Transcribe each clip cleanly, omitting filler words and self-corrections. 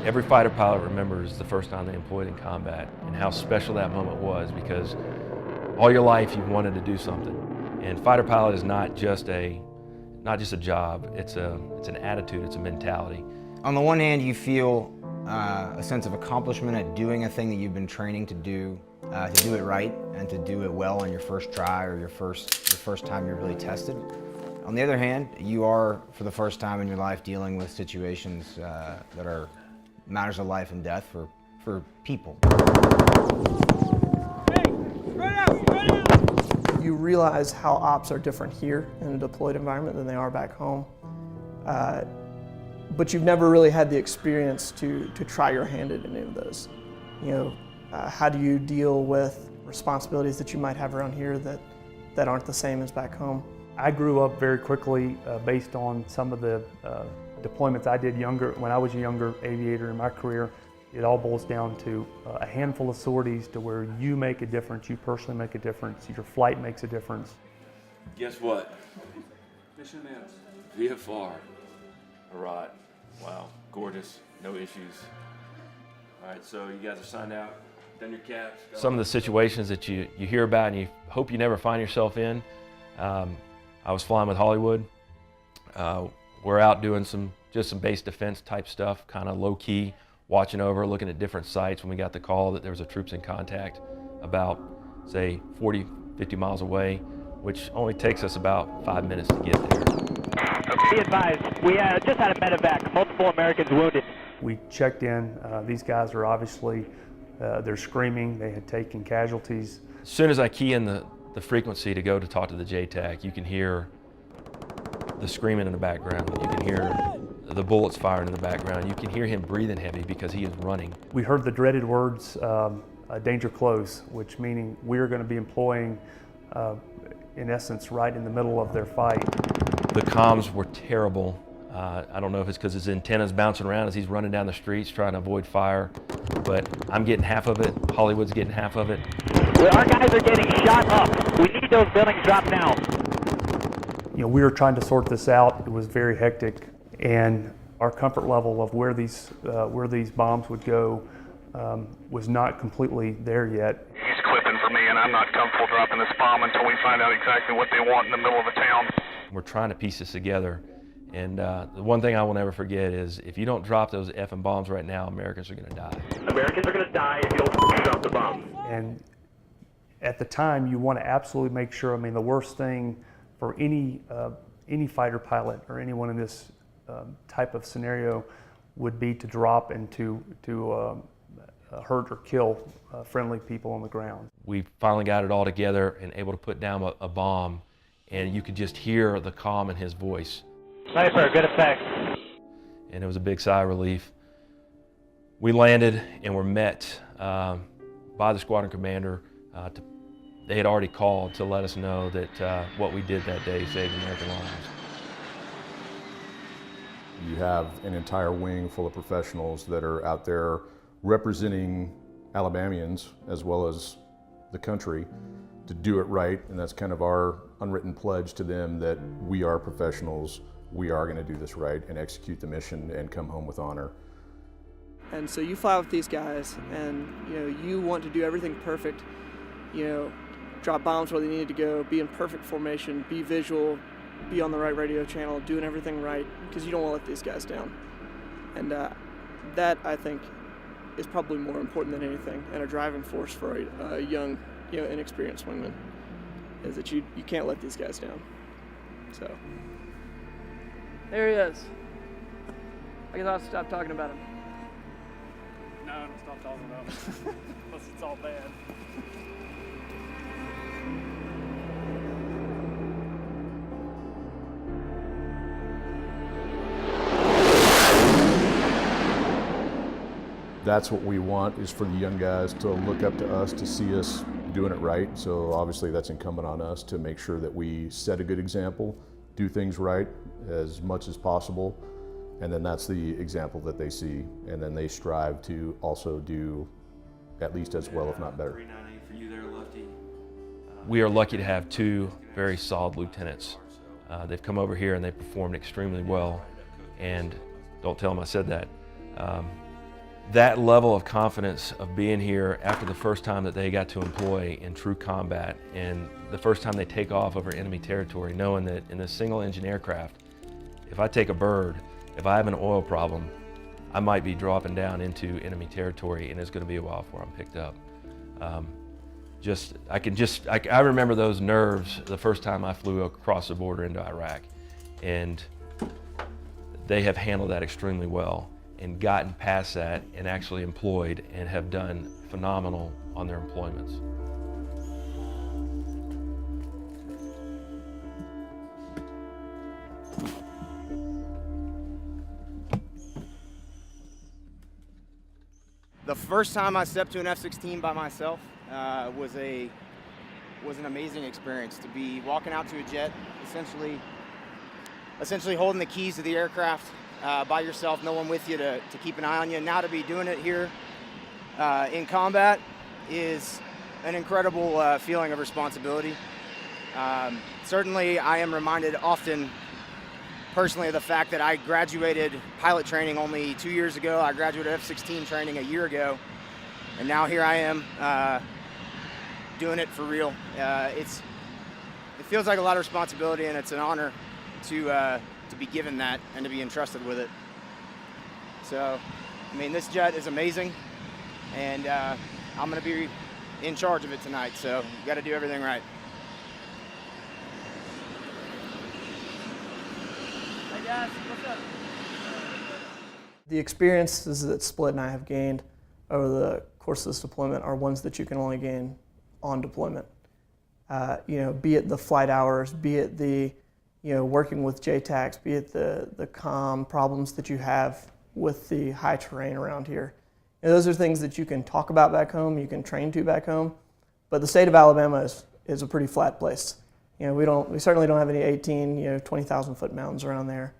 Every fighter pilot remembers the first time they employed in combat and how special that moment was, because all your life you've wanted to do something. And fighter pilot is not just a job, it's an attitude, it's a mentality. On the one hand, you feel a sense of accomplishment at doing a thing that you've been training to do it right and to do it well on your first try or your first time you're really tested. On the other hand, you are, for the first time in your life, dealing with situations that are matters of life and death for people. You realize how ops are different here in a deployed environment than they are back home. But you've never really had the experience to try your hand at any of those. You know, how do you deal with responsibilities that you might have around here that aren't the same as back home? I grew up very quickly based on some of the deployments I did when I was a younger aviator in my career. It all boils down to a handful of sorties to where you make a difference, you personally make a difference, your flight makes a difference. Guess what? Mission ends. VFR. All right. Wow. Gorgeous. No issues. All right, so you guys are signed out, done your caps. Some of the situations that you hear about and you hope you never find yourself in. I was flying with Hollywood. We're out doing just some base defense type stuff, kind of low key, watching over, looking at different sites when we got the call that there was a troops in contact about, say, 40, 50 miles away, which only takes us about 5 minutes to get there. Be advised, we just had a medevac, multiple Americans wounded. We checked in, these guys are obviously, they're screaming, they had taken casualties. As soon as I key in the frequency to go to talk to the JFACC, you can hear the screaming in the background. You can hear the bullets firing in the background. You can hear him breathing heavy because he is running. We heard the dreaded words, danger close, which meaning we're going to be employing, in essence, right in the middle of their fight. The comms were terrible. I don't know if it's because his antenna's bouncing around as he's running down the streets trying to avoid fire, but I'm getting half of it. Hollywood's getting half of it. Well, our guys are getting shot up. We need those buildings dropped now. You know, we were trying to sort this out. It was very hectic, and our comfort level of where these bombs would go was not completely there yet. He's clipping for me, and I'm not comfortable dropping this bomb until we find out exactly what they want in the middle of a town. We're trying to piece this together, and the one thing I will never forget is if you don't drop those effing bombs right now, Americans are going to die. Americans are going to die if you don't drop the bomb. And at the time, you want to absolutely make sure. I mean, the worst thing for any fighter pilot or anyone in this type of scenario would be to drop and to hurt or kill friendly people on the ground. We finally got it all together and able to put down a bomb, and you could just hear the calm in his voice. Sniper, good effect. And it was a big sigh of relief. We landed and were met by the squadron commander. They had already called to let us know that what we did that day saved American lives. You have an entire wing full of professionals that are out there representing Alabamians as well as the country to do it right, and that's kind of our unwritten pledge to them that we are professionals, we are going to do this right and execute the mission and come home with honor. And so you fly with these guys, and you want to do everything perfect. Drop bombs where they needed to go, be in perfect formation, be visual, be on the right radio channel, doing everything right, because you don't want to let these guys down. And that, I think, is probably more important than anything, and a driving force for a young, inexperienced wingman, is that you can't let these guys down. So there he is. I guess I'll stop talking about him. No, don't stop talking about him. Unless it's all bad. That's what we want, is for the young guys to look up to us, to see us doing it right. So obviously that's incumbent on us to make sure that we set a good example, do things right as much as possible, and then that's the example that they see, and then they strive to also do at least as well, if not better. We are lucky to have two very solid lieutenants. They've come over here and they've performed extremely well, and don't tell them I said that. that level of confidence of being here after the first time that they got to employ in true combat and the first time they take off over enemy territory, knowing that in this single engine aircraft, if I take a bird, if I have an oil problem, I might be dropping down into enemy territory and it's going to be a while before I'm picked up. I remember those nerves the first time I flew across the border into Iraq, and they have handled that extremely well and gotten past that and actually employed and have done phenomenal on their employments. The first time I stepped to an F-16 by myself was an amazing experience. To be walking out to a jet, essentially holding the keys to the aircraft by yourself, no one with you to keep an eye on you. And now to be doing it here in combat is an incredible feeling of responsibility. Certainly I am reminded often personally of the fact that I graduated pilot training only 2 years ago. I graduated F-16 training a year ago, and now here I am doing it for real. It feels like a lot of responsibility, and it's an honor to be given that and to be entrusted with it. So, I mean, this jet is amazing, and I'm going to be in charge of it tonight, so you got to do everything right. Hey guys, what's up? The experiences that Split and I have gained over the course of this deployment are ones that you can only gain on deployment. Be it the flight hours, be it the working with JFACC, be it the comm problems that you have with the high terrain around here. And those are things that you can talk about back home, you can train to back home, but the state of Alabama is a pretty flat place. We certainly don't have any 18, 20,000 foot mountains around there,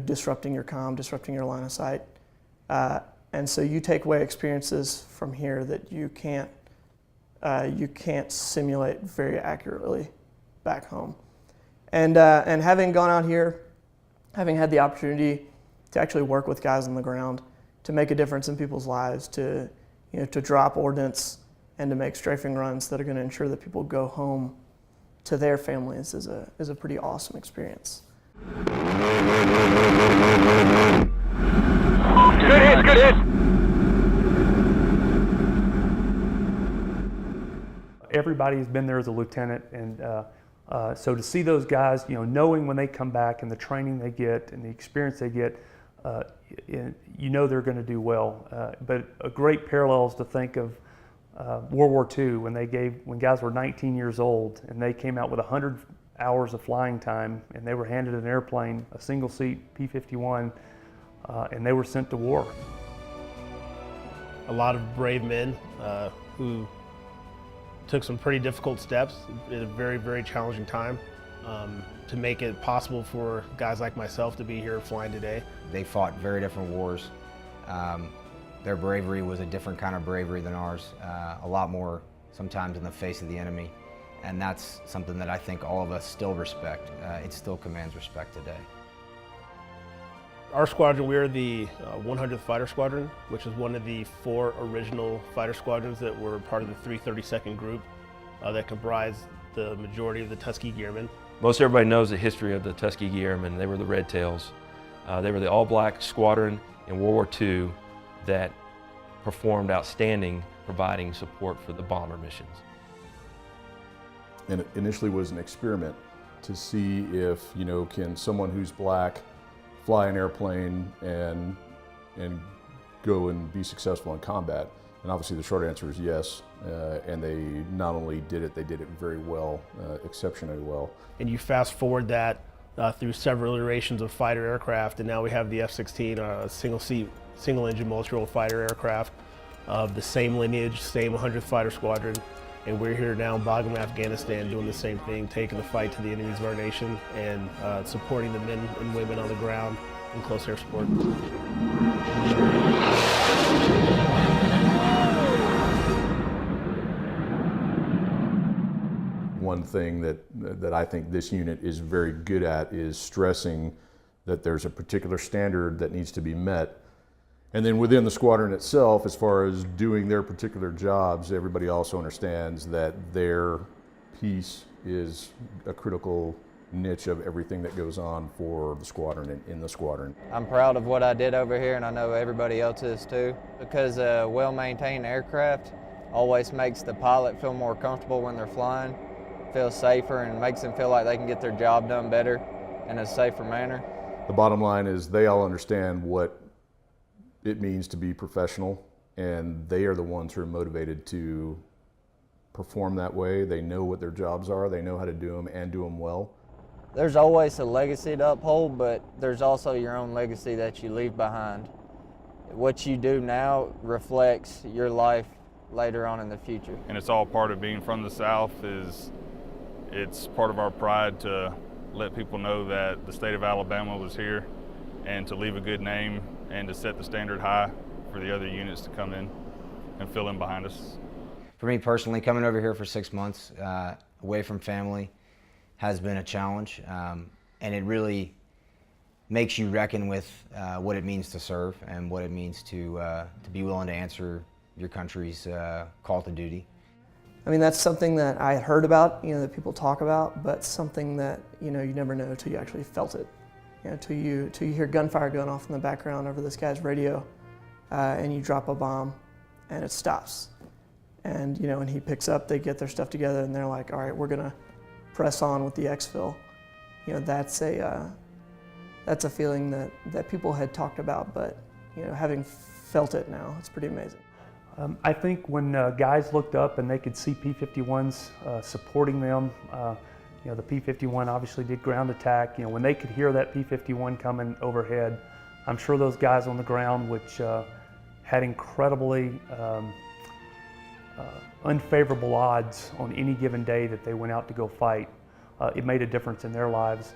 disrupting your comm, disrupting your line of sight. And so you take away experiences from here that you can't simulate very accurately back home. And having gone out here, having had the opportunity to actually work with guys on the ground, to make a difference in people's lives, to drop ordnance and to make strafing runs that are going to ensure that people go home to their families is a pretty awesome experience. Good hit, good hit. Everybody's been there as a lieutenant, and so to see those guys, knowing when they come back and the training they get and the experience they get, they're going to do well. But a great parallel is to think of World War II when guys were 19 years old and they came out with 100 hours of flying time and they were handed an airplane, a single seat P-51, and they were sent to war. A lot of brave men who took some pretty difficult steps at a very, very challenging time to make it possible for guys like myself to be here flying today. They fought very different wars. Their bravery was a different kind of bravery than ours, a lot more sometimes in the face of the enemy. And that's something that I think all of us still respect. It still commands respect today. Our squadron, we're the 100th Fighter Squadron, which is one of the 4 original fighter squadrons that were part of the 332nd Group that comprised the majority of the Tuskegee Airmen. Most everybody knows the history of the Tuskegee Airmen. They were the Red Tails. They were the all-black squadron in World War II that performed outstanding, providing support for the bomber missions. And it initially was an experiment to see if, can someone who's black fly an airplane and go and be successful in combat? And obviously the short answer is yes. And they not only did it, they did it very well, exceptionally well. And you fast forward that through several iterations of fighter aircraft, and now we have the F-16, a single-seat, single-engine multi-role fighter aircraft of the same lineage, same 100th Fighter Squadron. And we're here now in Bagram, Afghanistan, doing the same thing, taking the fight to the enemies of our nation and supporting the men and women on the ground in close air support. One thing that I think this unit is very good at is stressing that there's a particular standard that needs to be met, And then within the squadron itself, as far as doing their particular jobs, everybody also understands that their piece is a critical niche of everything that goes on for the squadron and in the squadron. I'm proud of what I did over here, and I know everybody else is too, because a well-maintained aircraft always makes the pilot feel more comfortable when they're flying, feel safer, and makes them feel like they can get their job done better in a safer manner. The bottom line is they all understand what it means to be professional, and they are the ones who are motivated to perform that way. They know what their jobs are, they know how to do them and do them well. There's always a legacy to uphold, but there's also your own legacy that you leave behind. What you do now reflects your life later on in the future. And it's all part of being from the South. It's part of our pride to let people know that the state of Alabama was here, and to leave a good name and to set the standard high for the other units to come in and fill in behind us. For me personally, coming over here for 6 months, away from family, has been a challenge, and it really makes you reckon with what it means to serve and what it means to be willing to answer your country's call to duty. I mean, that's something that I had heard about, that people talk about, but something that, you never know until you actually felt it. Till you hear gunfire going off in the background over this guy's radio, and you drop a bomb, and it stops. And, when he picks up, they get their stuff together, and they're like, all right, we're gonna press on with the exfil. That's a feeling that people had talked about, but, having felt it now, it's pretty amazing. I think when guys looked up and they could see P-51s supporting them, the P-51 obviously did ground attack. When they could hear that P-51 coming overhead, I'm sure those guys on the ground, which had incredibly unfavorable odds on any given day that they went out to go fight, it made a difference in their lives.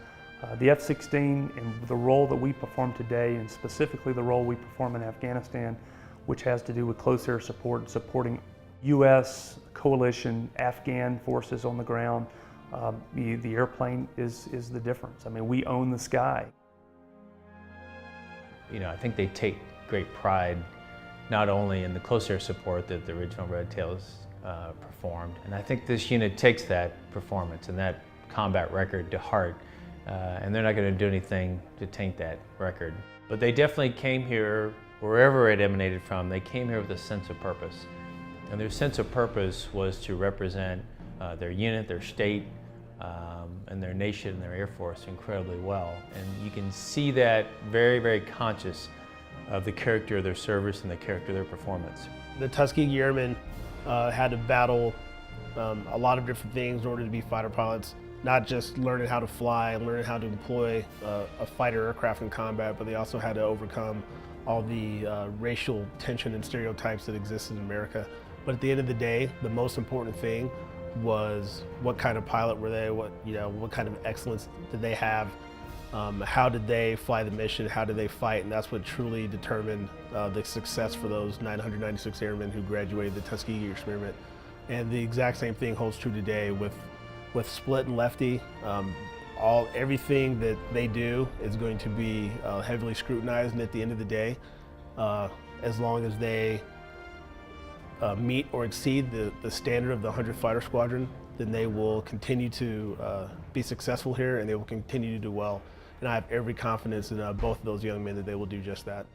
The F-16 and the role that we perform today, and specifically the role we perform in Afghanistan, which has to do with close air support and supporting U.S. coalition Afghan forces on the ground, the airplane is the difference. I mean, we own the sky. I think they take great pride not only in the close air support that the original Red Tails performed, and I think this unit takes that performance and that combat record to heart, and they're not going to do anything to taint that record. But they definitely came here, wherever it emanated from, they came here with a sense of purpose. And their sense of purpose was to represent their unit, their state, and their nation and their Air Force incredibly well. And you can see that very, very conscious of the character of their service and the character of their performance. The Tuskegee Airmen had to battle a lot of different things in order to be fighter pilots, not just learning how to fly and learning how to employ a fighter aircraft in combat, but they also had to overcome all the racial tension and stereotypes that existed in America. But at the end of the day, the most important thing was what kind of pilot were they, what kind of excellence did they have, how did they fly the mission, how did they fight, and that's what truly determined the success for those 996 airmen who graduated the Tuskegee experiment. And the exact same thing holds true today with Split and Lefty. Everything that they do is going to be heavily scrutinized, and at the end of the day, as long as they meet or exceed the standard of the 100th Fighter Squadron, then they will continue to be successful here, and they will continue to do well. And I have every confidence in both of those young men that they will do just that.